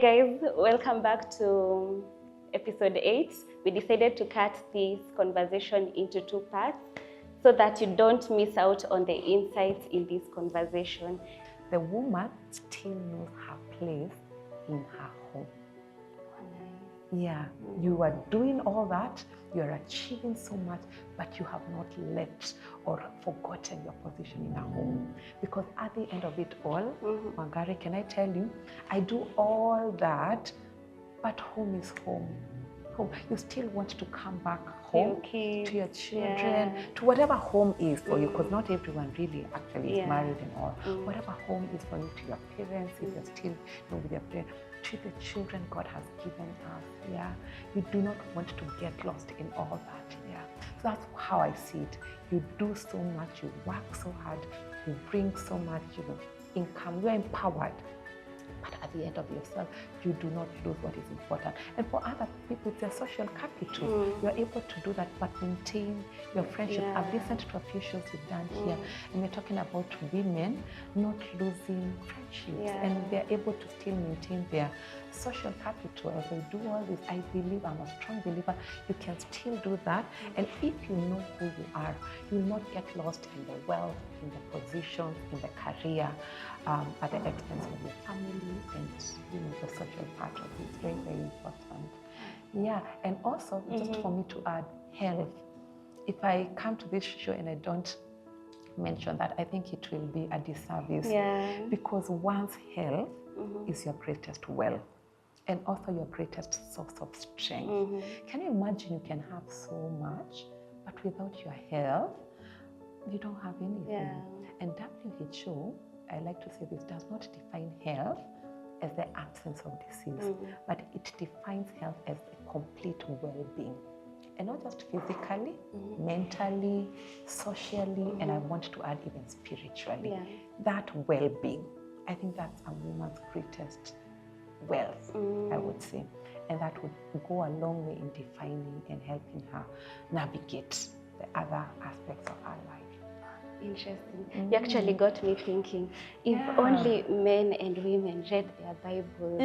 guys, welcome back to episode 8. We decided to cut this conversation into 2 parts so that you don't miss out on the insights in this conversation. The woman still knows her place in her home. Yeah, you are doing all that, you are achieving so much, but you have not left or forgotten your position in a home. Because at the end of it all, Wangari, can I tell you, I do all that, but home is home. Home. You still want to come back home to your children, to whatever home is for you, because not everyone really actually is married and all. Whatever home is for you, to your parents, if you're still with your parents, to the children God has given us. You do not want to get lost in all that. So that's how I see it. You do so much, you work so hard, you bring so much, income, you're empowered. But at the end of yourself, you do not lose what is important. And for other people, it's their social capital. You're able to do that, but maintain your friendship. I've listened to a few shows you've done here, and we're talking about women not losing friendships, and they're able to still maintain their social capital as they do all this. I believe, I'm a strong believer, you can still do that. And if you know who you are, you will not get lost in the wealth, in the positions, in the career, at the expense of your family and the social part of it. It's very, very important. And also, just for me to add, health. If I come to this show and I don't mention that, I think it will be a disservice. Because one's health is your greatest wealth and also your greatest source of strength. Can you imagine you can have so much, but without your health, you don't have anything. And WHO, I like to say this, does not define health as the absence of disease, but it defines health as the complete well-being. And not just physically, mentally, socially, and I want to add even spiritually. That well-being, I think that's a woman's greatest wealth, I would say. And that would go a long way in defining and helping her navigate the other aspects of her life. Interesting. You actually got me thinking, if only men and women read their Bibles,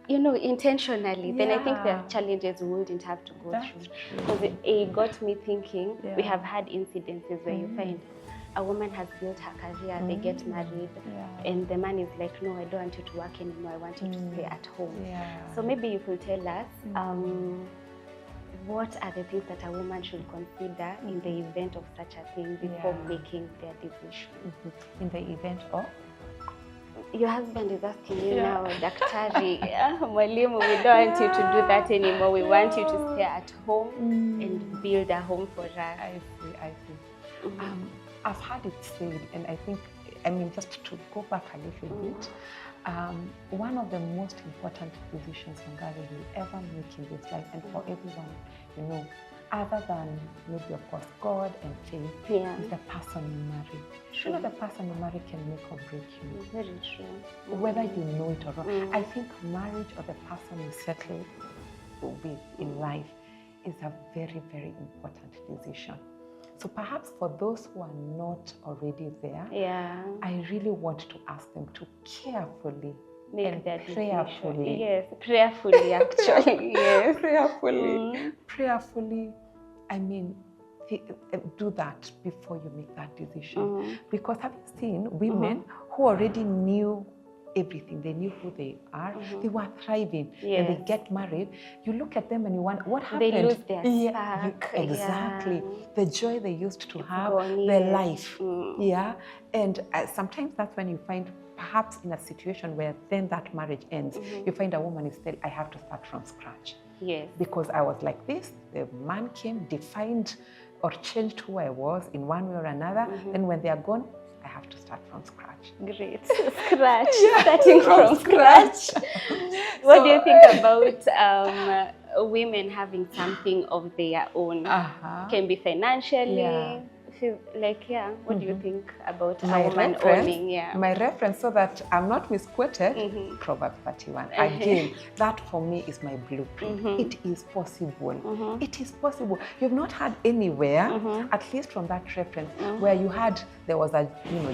intentionally, then I think the challenges we wouldn't have to go through. Because it got me thinking, we have had incidences where you find a woman has built her career, they get married, and the man is like, no, I don't want you to work anymore, I want you to stay at home. So maybe you could tell us, what are the things that a woman should consider in the event of such a thing before making their decision? In the event of? Your husband is asking you now, Daktari, Mwalimu, we don't want you to do that anymore. We want you to stay at home and build a home for us. I see. I've had it said, and I think, just to go back a little bit, one of the most important decisions Wangari will ever make in this life, and for everyone, other than maybe of course God and faith, is the person you marry. The person you marry can make or break you. Very true. Whether you know it or not. I think marriage or the person you settle with in life is a very, very important decision. So perhaps for those who are not already there, I really want to ask them to carefully and prayerfully. Yes, prayerfully actually. Yes. Prayerfully, do that before you make that decision. Because have you seen women who already knew everything, they knew who they are, they were thriving, and they get married, you look at them and you wonder, what happened? They lose their spark. Exactly. The joy they used to have, their life. And sometimes that's when you find, perhaps in a situation where then that marriage ends, you find a woman is still, I have to start from scratch. Because I was like this, the man came, defined or changed who I was in one way or another, and when they are gone, I have to start from scratch. Great. Starting from scratch. What do you think about women having something of their own? Can be financially, like, yeah, what do you think about a woman owning? Yeah. My reference, so that I'm not misquoted, Proverbs 31. Again, that for me is my blueprint. It is possible. It is possible. You've not had anywhere, at least from that reference, where you had, there was a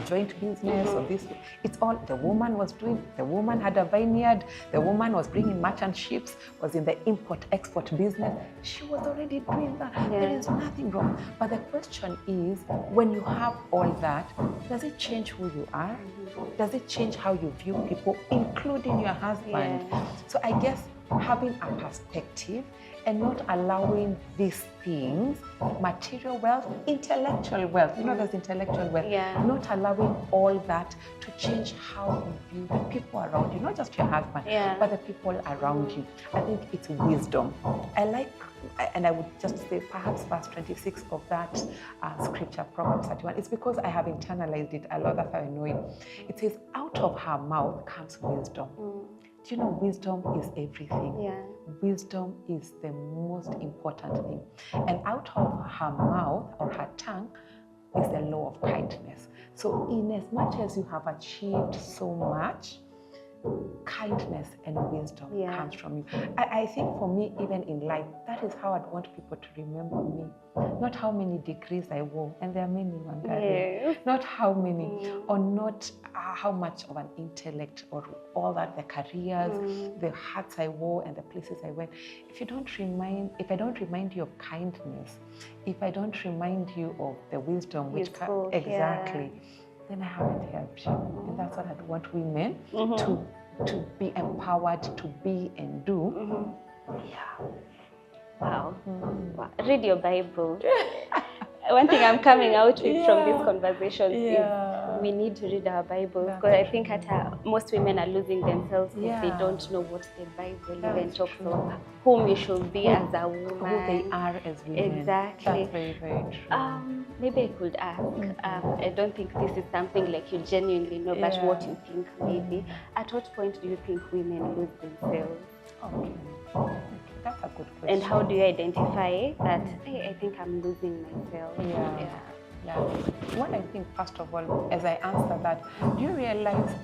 joint business or this. It's all the woman was doing. The woman had a vineyard. The woman was bringing merchant ships, was in the import-export business. She was already doing that. Yeah. There is nothing wrong. But the question is, when you have all that, does it change who you are? Does it change how you view people, including your husband? Yeah. So I guess having a perspective and not allowing these things, material wealth, intellectual wealth, there's intellectual wealth, not allowing all that to change how you view the people around you, not just your husband, but the people around you. I think it's wisdom. I like, and I would just say perhaps verse 26 of that scripture, Proverbs 31, it's because I have internalized it a lot, that's how I know it. It says, out of her mouth comes wisdom. Do you know wisdom is everything? Yeah. Wisdom is the most important thing. And out of her mouth or her tongue is the law of kindness. So in as much as you have achieved so much, kindness and wisdom comes from you. I think for me, even in life, that is how I'd want people to remember me. Not how many degrees I wore, and there are many ones. Not how many, or not how much of an intellect or all that, the careers, the hats I wore and the places I went. If I don't remind you of kindness, if I don't remind you of the wisdom which then I haven't helped you. And that's what I want women to be empowered to be and do. Yeah. Wow. Read your Bible. One thing I'm coming out with from this conversation is we need to read our Bibles, because I think most women are losing themselves because they don't know what the Bible even talks about, whom you should be as a woman. Who they are as women. Exactly. That's very, very true. Maybe I could ask, I don't think this is something like you genuinely know, but what you think maybe. At what point do you think women lose themselves? Okay. That's a good question. And how do you identify that, hey, I think I'm losing myself? Yeah. What I think, first of all, as I answer that, do you realize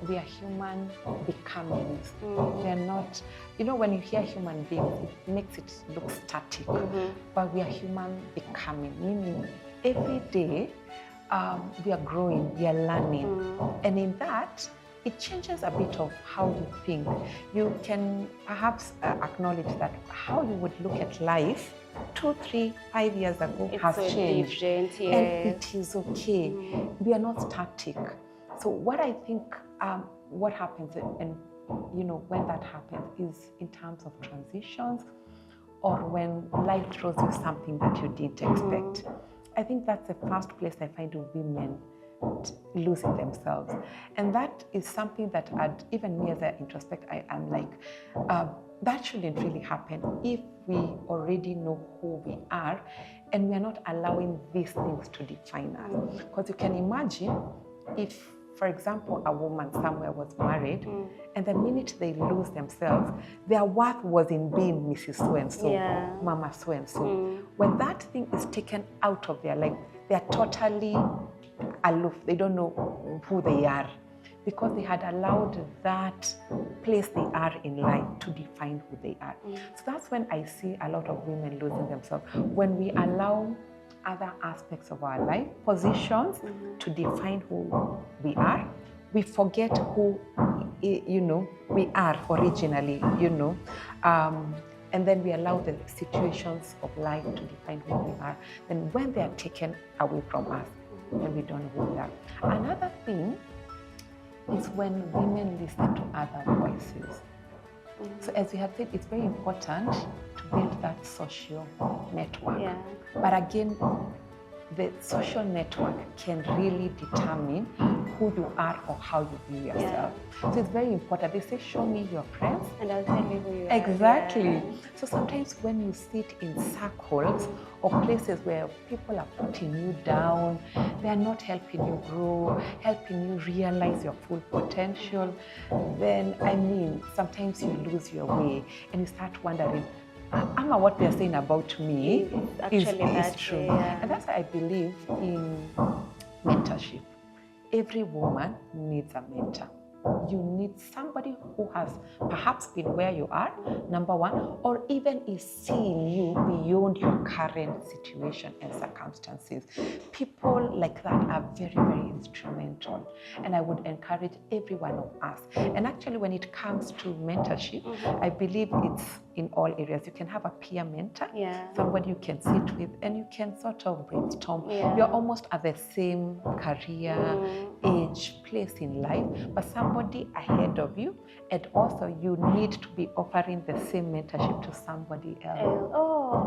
we are human becomings? We are not, when you hear human beings, it makes it look static. But we are human becoming, meaning every day we are growing, we are learning. And in that, it changes a bit of how you think. You can perhaps acknowledge that how you would look at life 2, 3, 5 years ago has changed. And it is okay. We are not static. So what I think, what happens, and when that happens, is in terms of transitions, or when life throws you something that you didn't expect. I think that's the first place I find women losing themselves. And that is something that even me as I introspect, I'm like, that shouldn't really happen if we already know who we are and we are not allowing these things to define us. Because you can imagine if, for example, a woman somewhere was married, and the minute they lose themselves, their worth was in being Mrs. So-and-so, Mama so-and-so. When that thing is taken out of their life, they are totally aloof. They don't know who they are, because they had allowed that place they are in life to define who they are. So that's when I see a lot of women losing themselves, when we allow other aspects of our life, positions, to define who we are. We forget who, we are originally, and then we allow the situations of life to define who we are. And when they are taken away from us, then we don't know who we are. Another thing is when women listen to other voices. So as we have said, it's very important to build that social network. But again, the social network can really determine who you are or how you view yourself. So it's very important. They say, show me your friends, and I'll tell you who you are. Exactly. So sometimes when you sit in circles or places where people are putting you down, they are not helping you grow, helping you realize your full potential, then sometimes you lose your way and you start wondering, what they're saying about me is true. Yeah. And that's why I believe in mentorship. Every woman needs a mentor. You need somebody who has perhaps been where you are, number one, or even is seeing you beyond your current situation and circumstances. People like that are very, very instrumental. And I would encourage every one of us. And actually, when it comes to mentorship, I believe it's in all areas. You can have a peer mentor, somebody you can sit with, and you can sort of brainstorm. You're almost at the same career, age, place in life, but somebody ahead of you, and also you need to be offering the same mentorship to somebody else.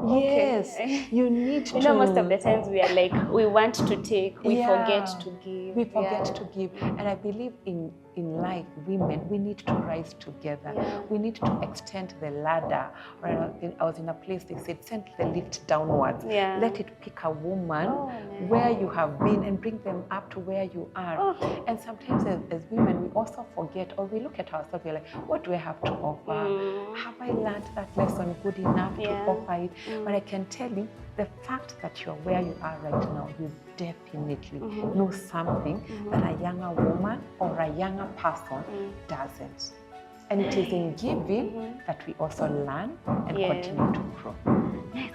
Yes, you need to. You know, most of the times we are like, we want to take, we forget to give. We forget to give. And I believe in life, women, we need to rise together. We need to extend the ladder. I was in a place, they said, send the lift downwards. Let it pick a woman where you have been and bring them up to where you are. And sometimes as women, we also forget, or we look at ourselves, we're like, what do I have to offer? Have I learned that lesson good enough to offer it? But I can tell you, the fact that you're where you are right now, you definitely know something that a younger woman or a younger person doesn't. And it is in giving that we also learn and continue to grow.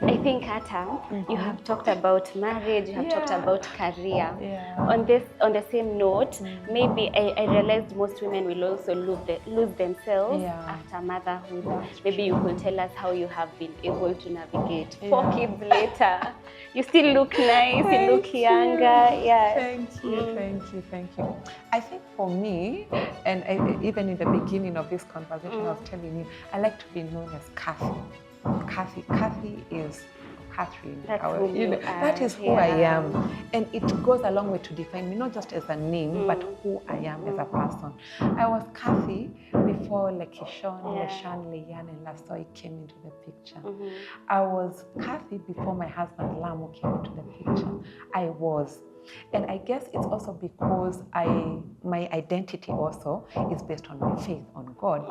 I think, Ata, you have talked about marriage, you have talked about career. On the same note, maybe I realized most women will also lose themselves after motherhood. Maybe you could tell us how you have been able to navigate 4 kids later. You still look nice, you look younger. Thank you. I think for me, and even in the beginning of this conversation, I was telling you, I like to be known as Kathy. Kathy is Catherine. That is who I am. And it goes a long way to define me, not just as a name, but who I am as a person. I was Kathy before Lekishon, Leshan, Leanne, and Lasoi came into the picture. I was Kathy before my husband Lamu came into the picture. I was. And I guess it's also because my identity also is based on my faith on God.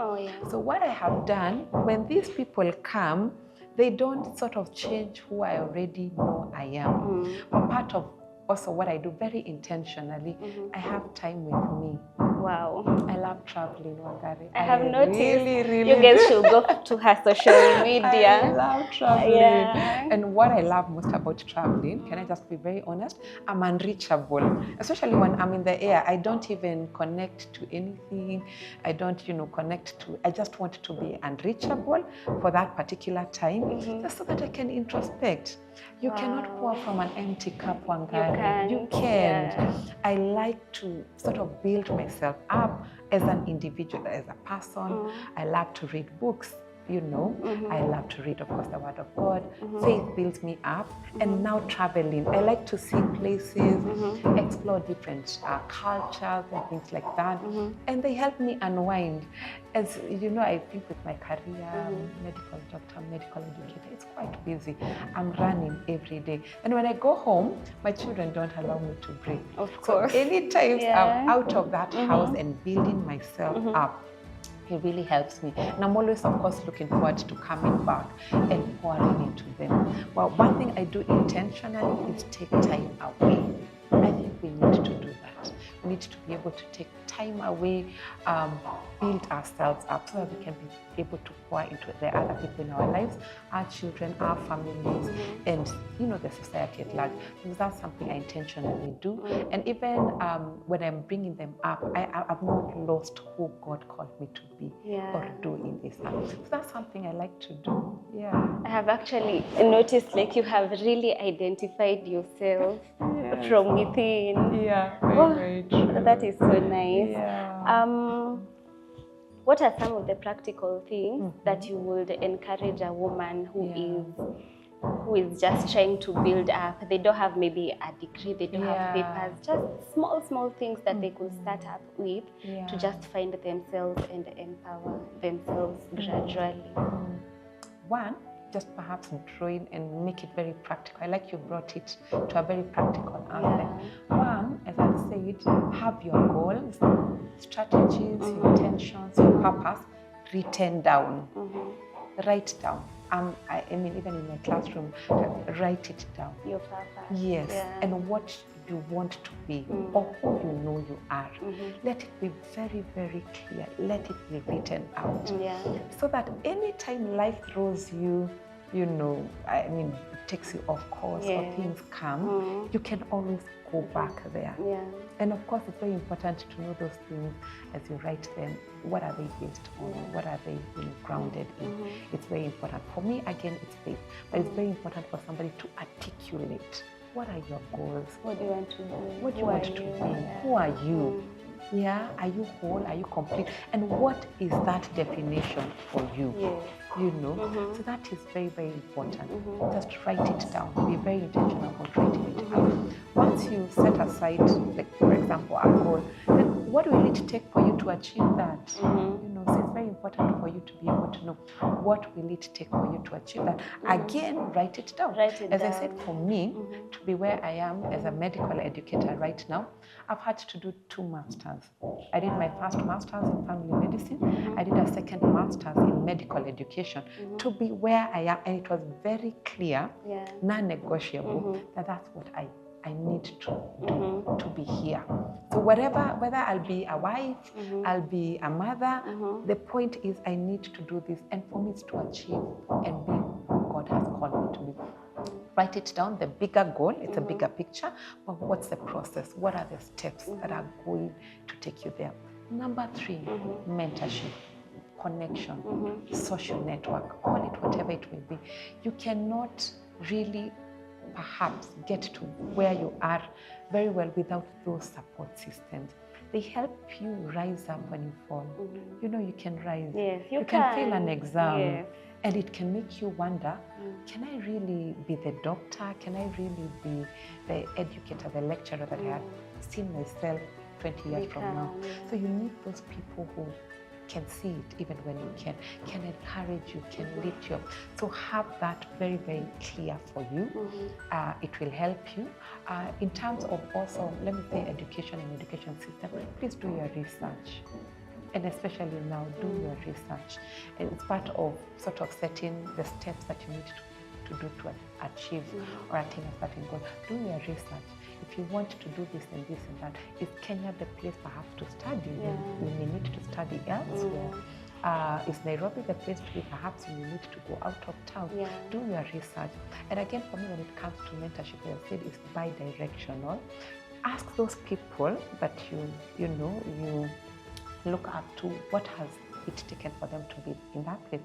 So what I have done, when these people come, they don't sort of change who I already know I am. But part of also what I do very intentionally, I have time with me. Wow. I love traveling, Wangari. I have noticed really you guys should go to her social media. I love traveling. And what I love most about traveling, can I just be very honest? I'm unreachable. Especially when I'm in the air, I don't even connect to anything. I don't, connect to, I just want to be unreachable for that particular time, just so that I can introspect. You cannot pour from an empty cup, Wangari. You can. I like to sort of build myself up as an individual, as a person. I love to read books. I love to read, of course, the Word of God. Faith builds me up. And now traveling. I like to see places, explore different cultures and things like that. And they help me unwind. As you know, I think with my career, medical doctor, medical educator, it's quite busy. I'm running every day. And when I go home, my children don't allow me to breathe. Of course. So anytime I'm out of that house and building myself up, it really helps me. And I'm always, of course, looking forward to coming back and pouring into them. Well, one thing I do intentionally is take time away. I think we need to do that. We need to be able to take time away, build ourselves up so that we can be able to pour into the other people in our lives, our children, our families, and the society at large. Because that's something I intentionally do. And even when I'm bringing them up, I've not lost who God called me to be or do in this life. So that's something I like to do. I have actually noticed you have really identified yourself from within. Very true. That is so nice. Yeah. What are some of the practical things that you would encourage a woman who is just trying to build up? They don't have maybe a degree, they don't have papers, just small things that they could start up with to just find themselves and empower themselves gradually. One, just perhaps drawing and make it very practical. I like you brought it to a very practical aspect. One, as I said, have your goals, strategies, intentions, your purpose written down. write down. I mean, even in my classroom, write it down. Your purpose. Yes, and what you want to be, or who you know you are. Let it be very, very clear. Let it be written out. So that anytime life throws you, you know, I mean, it takes you off course or things come, you can always go back there. And of course, it's very important to know those things as you write them. What are they based on? What are they grounded in? It's very important. For me, again, it's faith. But it's very important for somebody to articulate. What are your goals? What do you want to do? What do you want to be? Who are you? Yeah, are you whole? Are you complete? And what is that definition for you? You know, so that is very, very important. Just write it down. Be very intentional about writing it down. Once you set aside, like for example, a goal, then what will it take for you to achieve that? You know, so it's very important for you to be able to know what will it take for you to achieve that. Again, write it down. As I said, for me, to be where I am as a medical educator right now, I've had to do 2 masters. I did my first master's in family medicine. I did a second master's in medical education to be where I am. And it was very clear, non-negotiable, that that's what I need to do to be here. So whether I'll be a wife, I'll be a mother, the point is I need to do this. And for me, it's to achieve and be who God has called me to be. Write it down, the bigger goal, it's a bigger picture, but what's the process? What are the steps that are going to take you there? Number 3, mentorship, connection, social network, call it whatever it will be. You cannot really perhaps get to where you are very well without those support systems. They help you rise up when you fall. You know, you can rise. Yes, you can fail an exam. And it can make you wonder, can I really be the doctor? Can I really be the educator, the lecturer that I had seen myself 20 years from now? So you need those people who can see it even when you can encourage you, can lift you up. So have that very, very clear for you. It will help you. In terms of also, let me say, education and education system, please do your research. And especially now, do your research. And it's part of sort of setting the steps that you need to do to achieve or attain a certain goal. Do your research. If you want to do this and this and that, is Kenya the place perhaps to study? You may need to study elsewhere. Is Nairobi the place to be? Perhaps you need to go out of town. Do your research. And again, for me, when it comes to mentorship, as I said, it's bi-directional. Ask those people that you know you look up to, what has it taken for them to be in that place.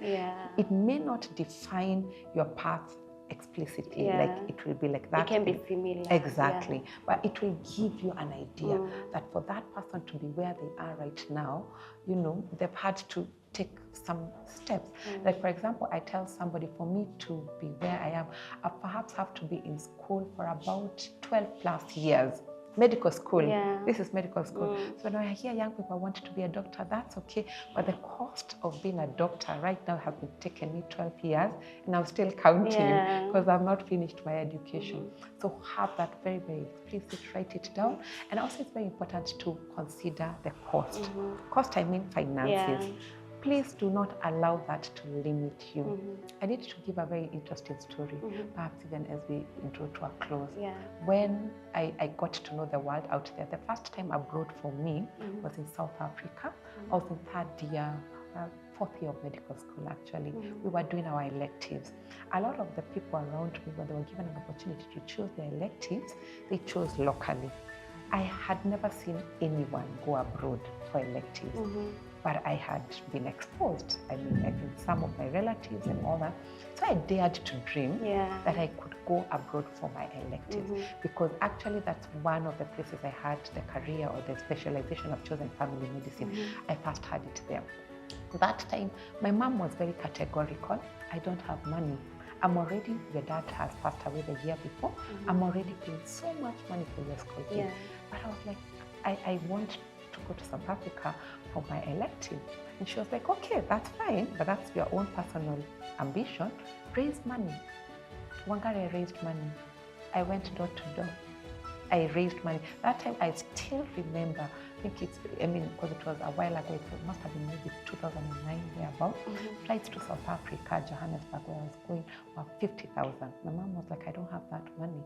It may not define your path explicitly, like it will be like that. It can be similar. Exactly. But it will give you an idea that for that person to be where they are right now, you know, they've had to take some steps. Like, for example, I tell somebody, for me to be where I am, I perhaps have to be in school for about 12 plus years. Medical school. This is medical school. So when I hear young people want to be a doctor, that's okay. But the cost of being a doctor right now has been taken me 12 years, and I'm still counting because I've not finished my education. So have that very, very explicit, write it down. And also it's very important to consider the cost. Cost, I mean finances. Please do not allow that to limit you. I need to give a very interesting story, perhaps even as we draw to a close. When I got to know the world out there, the first time abroad for me was in South Africa. I was in 3rd year, 4th year of medical school actually. We were doing our electives. A lot of the people around me, when they were given an opportunity to choose their electives, they chose locally. I had never seen anyone go abroad for electives. But I had been exposed. I mean, some of my relatives and all that. So I dared to dream that I could go abroad for my electives, because actually that's one of the places I had the career or the specialization of chosen family medicine. I first had it there. That time, my mom was very categorical. I don't have money. Your dad has passed away the year before. I'm already paying so much money for your school fees. But I was like, I want to go to South Africa for my elective. And she was like, okay, that's fine, but that's your own personal ambition. Raise money. Wangari raised money. I went door to door. I raised money. That time I still remember, because it was a while ago, it must have been maybe 2 2009, thereabout. Flights to South Africa, Johannesburg, where I was going, were 50,000. My mom was like, I don't have that money.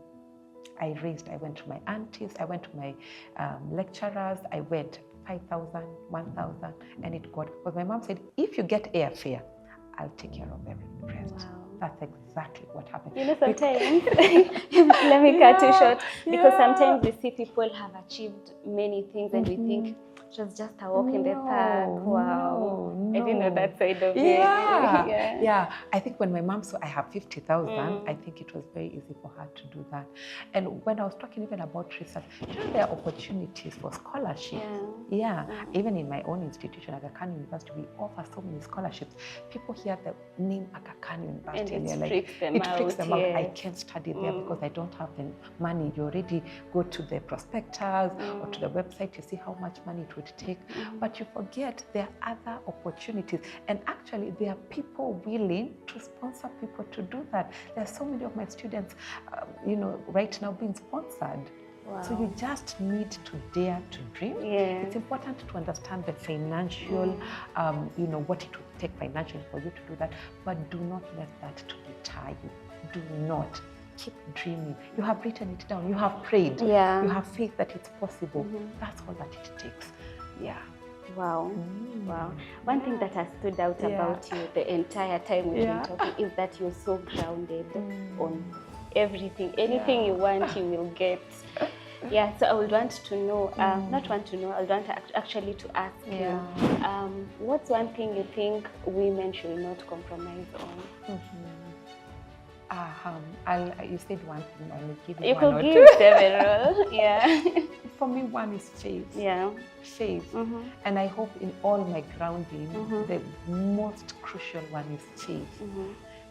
I went to my aunties, I went to my lecturers, I went 5,000, 1,000, and it got, because my mom said, if you get airfare, I'll take care of every rest. Wow. That's exactly what happened. You know, sometimes, let me cut you short, because sometimes we see people have achieved many things and we think it was just a walk in the park. Wow. No. I didn't know that side of it. Yeah. I think when my mom saw I have 50,000, I think it was very easy for her to do that. And when I was talking even about research, there are opportunities for scholarship. Even in my own institution, Aga Khan University, we offer so many scholarships. People hear the name Aga Khan University and it freaks them out. I can't study there because I don't have the money. You already go to the prospectus or to the website, you see how much money it would take. But you forget there are other opportunities. And actually, there are people willing to sponsor people to do that. There are so many of my students, right now being sponsored. Wow. So you just need to dare to dream. It's important to understand the financial, what it would take financially for you to do that, but do not let that to deter you. Do not. Keep dreaming. You have written it down. You have prayed. You have faith that it's possible. That's all that it takes. Wow. Wow. One thing that has stood out about you the entire time we've been talking is that you're so grounded on everything. Anything you want, you will get. So I would want to know, I would want to actually to ask you, what's one thing you think women should not compromise on? You said one thing, I will give you you one or could two. give several. For me, one is faith. Faith. And I hope in all my grounding, the most crucial one is faith.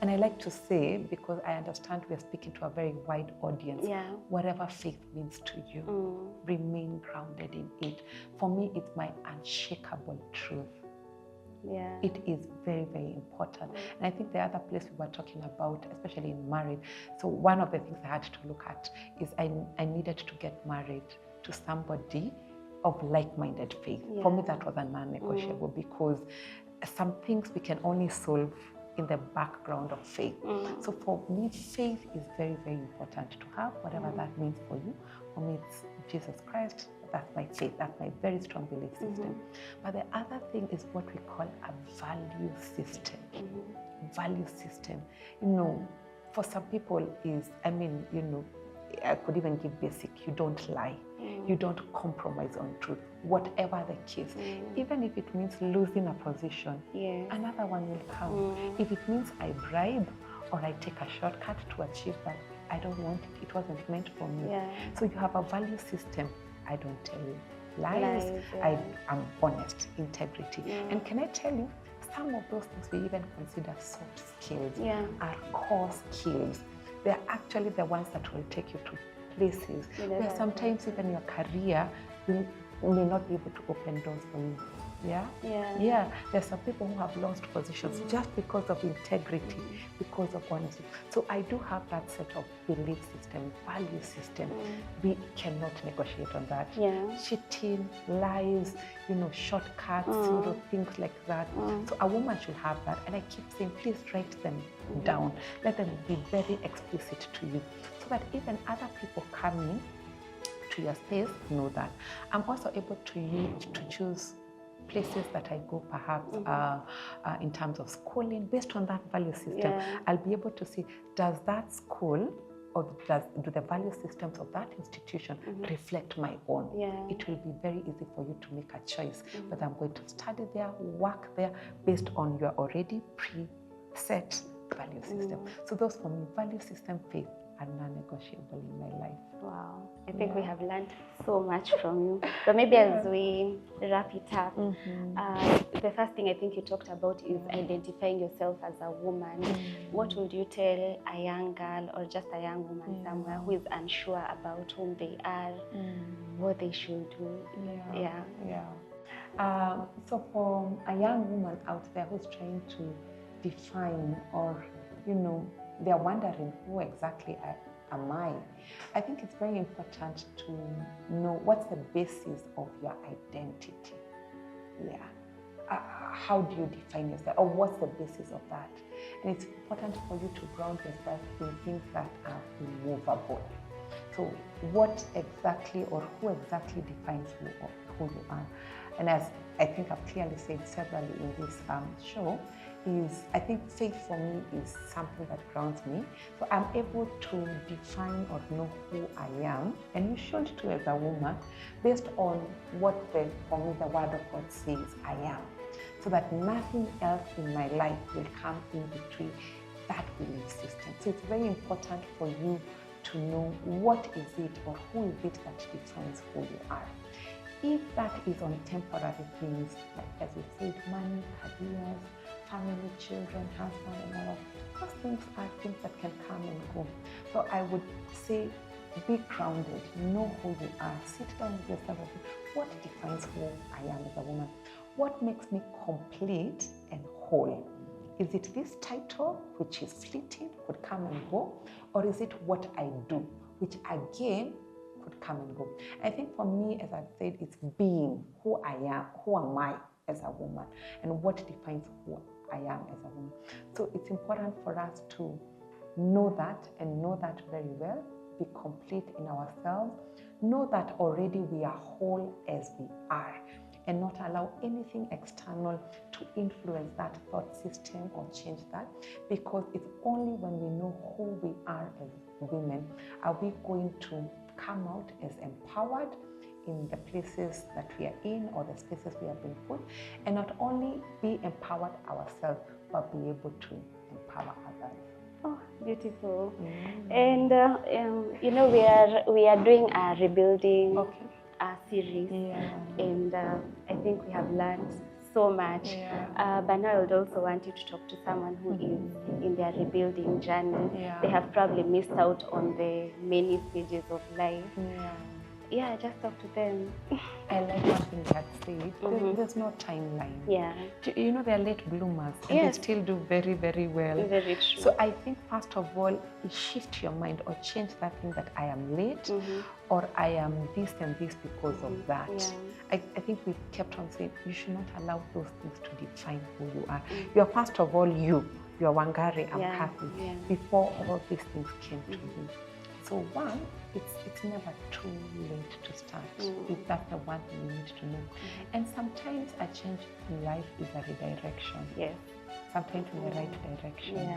And I like to say, because I understand we're speaking to a very wide audience, whatever faith means to you, remain grounded in it. For me, it's my unshakable truth. It is very, very important. And I think the other place we were talking about, especially in marriage, so one of the things I had to look at is I needed to get married to somebody of like-minded faith. For me, that was a non-negotiable because some things we can only solve in the background of faith. So for me, faith is very, very important to have, whatever that means for you. For me, it's Jesus Christ. That's my faith. That's my very strong belief system. But the other thing is what we call a value system. Value system. For some people is, I could even give basic, you don't lie. You don't compromise on truth, whatever the case. Even if it means losing a position, another one will come. If it means I bribe or I take a shortcut to achieve that, I don't want it. It wasn't meant for me. So you have a value system. I don't tell you lies. I am honest, integrity. And can I tell you, some of those things we even consider soft skills are core skills. They're actually the ones that will take you to places where sometimes even your career may not be able to open doors for you. There's some people who have lost positions just because of integrity, because of honesty. So I do have that set of belief system, value system. We cannot negotiate on that. Cheating, lies, shortcuts, things like that. So a woman should have that. And I keep saying, please write them down. Let them be very explicit to you so that even other people coming to your space know that. I'm also able to choose places that I go, perhaps in terms of schooling, based on that value system. I'll be able to see, does that school or do the value systems of that institution reflect my own? It will be very easy for you to make a choice whether I'm going to study there, work there, based on your already preset value system. So those for me, value system, faith, are non-negotiable in my life. Wow. I think we have learned so much from you. So maybe as we wrap it up, the first thing I think you talked about is identifying yourself as a woman. What would you tell a young girl or just a young woman somewhere who is unsure about whom they are, what they should do? So for a young woman out there who's trying to define or, they're wondering who exactly am I think it's very important to know what's the basis of your identity. how do you define yourself, or what's the basis of that? And it's important for you to ground yourself in things that are immovable. So what exactly or who exactly defines who you are? And as I think I've clearly said severally in this show, is I think faith for me is something that grounds me. So I'm able to define or know who I am, and you should too as a woman, based on what for me the Word of God says I am, so that nothing else in my life will come in between that belief system. So it's very important for you to know what is it or who is it that defines who you are. If that is on temporary things, like as we said, money, careers, family, children, husband, and all of those things are things that can come and go. So I would say, be grounded, know who you are, sit down with yourself and say, what defines who I am as a woman? What makes me complete and whole? Is it this title, which is fleeting, could come and go? Or is it what I do, which again could come and go? I think for me, as I've said, it's being who I am, who am I as a woman, and what defines who I am as a woman. So it's important for us to know that and know that very well, be complete in ourselves, know that already we are whole as we are, and not allow anything external to influence that thought system or change that, because it's only when we know who we are as women are we going to come out as empowered in the places that we are in or the spaces we have been put, and not only be empowered ourselves, but be able to empower others. Oh, beautiful. And you know, we are doing a rebuilding series, and I think we have learned so much. But now I would also want you to talk to someone who is in their rebuilding journey. They have probably missed out on the many stages of life. Yeah, just talk to them. I like one thing that said, there's no timeline. You know, they're late bloomers and they still do very, very well. Very true. So I think first of all, shift your mind or change that thing that I am late or I am this and this because of that. I think we've kept on saying you should not allow those things to define who you are. You're first of all you're Wangari, I'm Kathy, before all these things came to you. So one, it's never too late to start, if that's the one thing you need to know. And sometimes a change in life is a redirection. Sometimes in the right direction.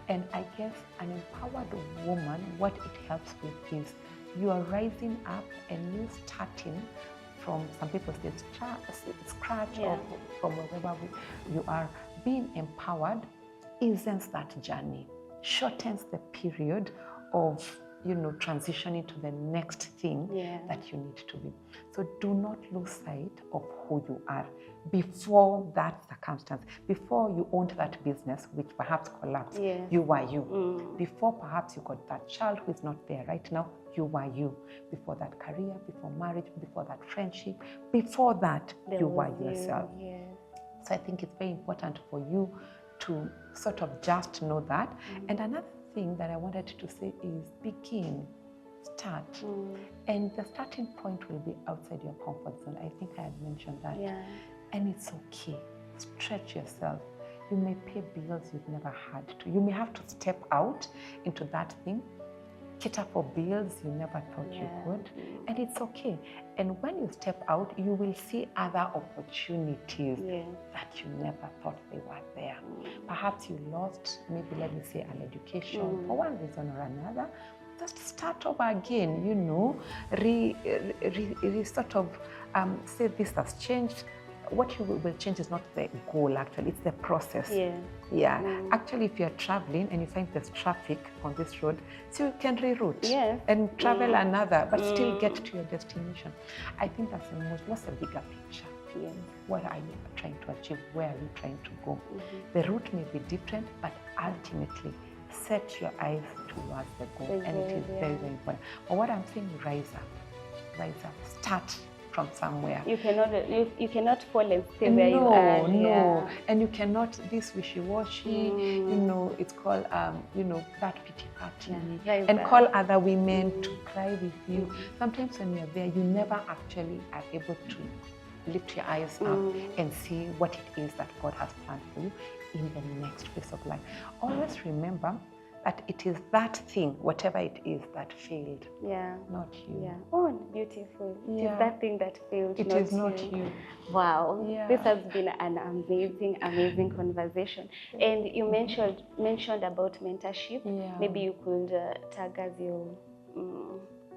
And I guess an empowered woman, what it helps with is you are rising up and you starting from, some people say scratch or from wherever you are. Being empowered isn't that journey, shortens the period of transitioning to the next thing that you need to be. So do not lose sight of who you are before that circumstance, before you owned that business which perhaps collapsed. You were you. Before perhaps you got that child who is not there right now, you were you. Before that career, before marriage, before that friendship, before that you were yourself. So I think it's very important for you to sort of just know that. And another thing that I wanted to say is begin, start. And the starting point will be outside your comfort zone. I think I had mentioned that. And it's okay. Stretch yourself. You may pay bills you've never had to. You may have to step out into that thing, cater for bills you never thought you could. And it's okay. And when you step out, you will see other opportunities that you never thought they were there. Perhaps you lost, maybe let me say, an education for one reason or another. Just start over again, sort of say this has changed. What you will change is not the goal, actually, it's the process. Actually, if you're traveling and you find there's traffic on this road, so you can reroute and travel another, but still get to your destination. I think that's the most, what's the bigger picture? What are you trying to achieve? Where are you trying to go? The route may be different, but ultimately, set your eyes towards the goal, and it is very, very important. But what I'm saying, rise up, start from somewhere. You cannot fall and stay where you are. No, and you cannot this wishy-washy. It's called that pity party, and call other women to cry with you. Sometimes when you're there, you never actually are able to lift your eyes up and see what it is that God has planned for you in the next phase of life. Always remember that it is that thing, whatever it is, that failed. Yeah. Not you. Yeah. Oh, beautiful. Yeah. It is that thing that failed. It is not you. Wow. Yeah. This has been an amazing, amazing conversation. And you mentioned about mentorship. Yeah. Maybe you could tag us your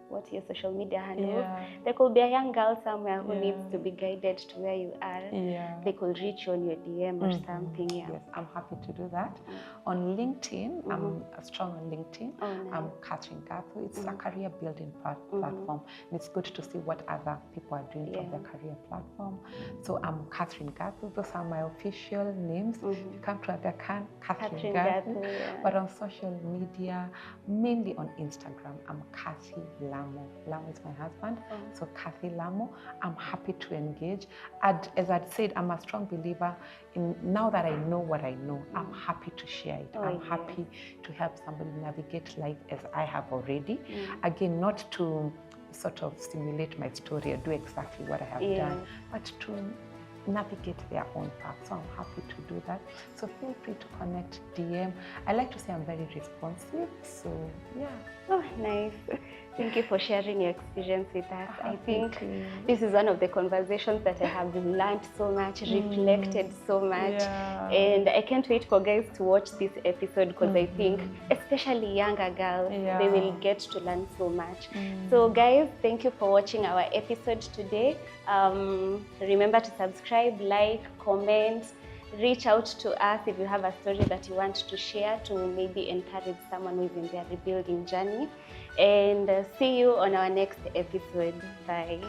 what's your social media handles? Yeah. There could be a young girl somewhere who needs to be guided to where you are. Yeah. They could reach you on your DM or something. Yeah. Yes, I'm happy to do that. On LinkedIn, I'm strong on LinkedIn. Oh, nice. I'm Catherine Gatho. It's a career building platform. And it's good to see what other people are doing from their career platform. So I'm Catherine Gatho. Those are my official names. If you come to other Catherine Gatho. Yeah. But on social media, mainly on Instagram, I'm Kathy Lamo. Lamo is my husband. So Kathy Lamo. I'm happy to engage. As I said, I'm a strong believer in, now that I know what I know, I'm happy to share it. I'm happy to help somebody navigate life as I have already. Again, not to sort of simulate my story or do exactly what I have done, but to navigate their own path. So I'm happy to do that. So feel free to connect, DM. I like to say I'm very responsive. So yeah. Oh, nice. Thank you for sharing your experience with us. I think this is one of the conversations that I have learned so much, reflected so much. And I can't wait for guys to watch this episode because I think, especially younger girls, they will get to learn so much. So guys, thank you for watching our episode today. Remember to subscribe, like, comment, reach out to us if you have a story that you want to share to maybe encourage someone who is in their rebuilding journey. And see you on our next episode. Bye.